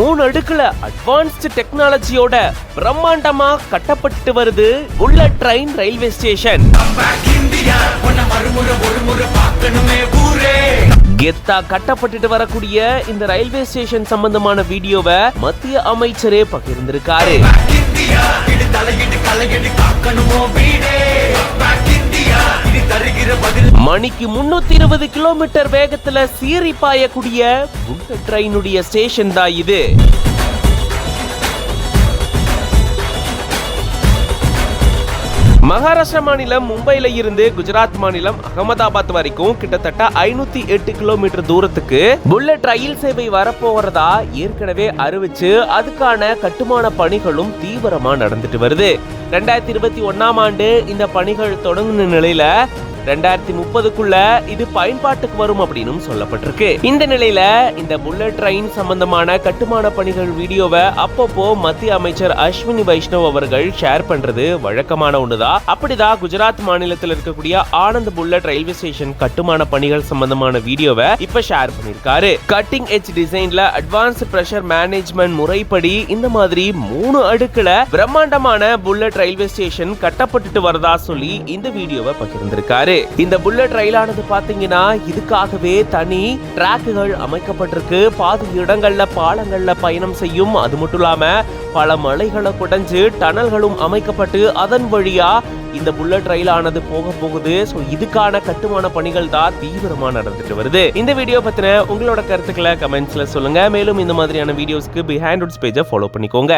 3 அடுக்குல advanced டெக்னாலஜியோட பிரம்மாண்டமா கட்டப்பட்டு வருது புல்லட் ட்ரெயின் ரயில்வே ஸ்டேஷன். கெத்தா கட்டப்பட்டு வரக்கூடிய இந்த ரயில்வே ஸ்டேஷன் சம்பந்தமான வீடியோவை மத்திய அமைச்சரே பகிர்ந்திருக்காரு. மணிக்கு 320 கிலோமீட்டர் வேகத்துல சீறி பாயக்கூடிய புல்லட் ட்ரெயினுடைய ஸ்டேஷன் தான் இது. மகாராஷ்டிரா மாநிலம் மும்பையில இருந்து குஜராத் மாநிலம் அகமதாபாத் வரைக்கும் கிட்டத்தட்ட 508 கிலோமீட்டர் தூரத்துக்கு புல்லட் ரயில் சேவை வரப்போறதா ஏற்கனவே அறிவிச்சு அதுக்கான கட்டுமான பணிகளும் தீவிரமா நடந்துட்டு வருது. 2021ஆம் ஆண்டு இந்த பணிகள் தொடங்கின நிலையில 2030க்குள்ள இது பயன்பாட்டுக்கு வரும் அப்படின்னு சொல்லப்பட்டிருக்கு. இந்த நிலையில இந்த புல்லட் ட்ரெயின் சம்பந்தமான கட்டுமான பணிகள் வீடியோவை அப்பப்போ மத்திய அமைச்சர் அஸ்வினி வைஷ்ணவ் அவர்கள் ஷேர் பண்றது வழக்கமான ஒண்ணுதான். அப்படிதான் குஜராத் மாநிலத்தில் இருக்கக்கூடிய ஆனந்த் புல்லட் ரயில்வே ஸ்டேஷன் கட்டுமான பணிகள் சம்பந்தமான வீடியோவை இப்ப ஷேர் பண்ணிருக்காரு. கட்டிங் எட்ஜ் டிசைன்ல அட்வான்ஸ் பிரஷர் மேனேஜ்மெண்ட் முறைப்படி இந்த மாதிரி 3 அடுக்குல பிரம்மாண்டமான புல்லட் ரயில்வே ஸ்டேஷன் கட்டப்பட்டு வரதா சொல்லி இந்த வீடியோவை பகிர்ந்திருக்காரு. இந்த புல்லட் ரயிலானது பாத்தீங்கன்னா இதுக்காகவே தனி டிராக்குகள் அமைக்கப்பட்டிருக்கு. பாதி இடங்கள்ல பாலங்கள்ல பயணம் செய்யும். அது மட்டும் இல்லாம பல மலைகளை குடைஞ்சு டனல்களும் அமைக்கப்பட்டு அதன் வழியா இந்த புல்லட் ரயிலானது போகுது. இதுக்கான கட்டுமான பணிகள் தான் தீவிரமா நடந்துட்டு வருது. இந்த வீடியோ பத்தின உங்களோட கருத்துக்களை கமெண்ட்ஸ்ல சொல்லுங்க. மேலும் இந்த மாதிரியான வீடியோஸ்க்கு பிஹைண்ட் ரூட்ஸ் பேஜை ஃபாலோ பண்ணிக்கோங்க.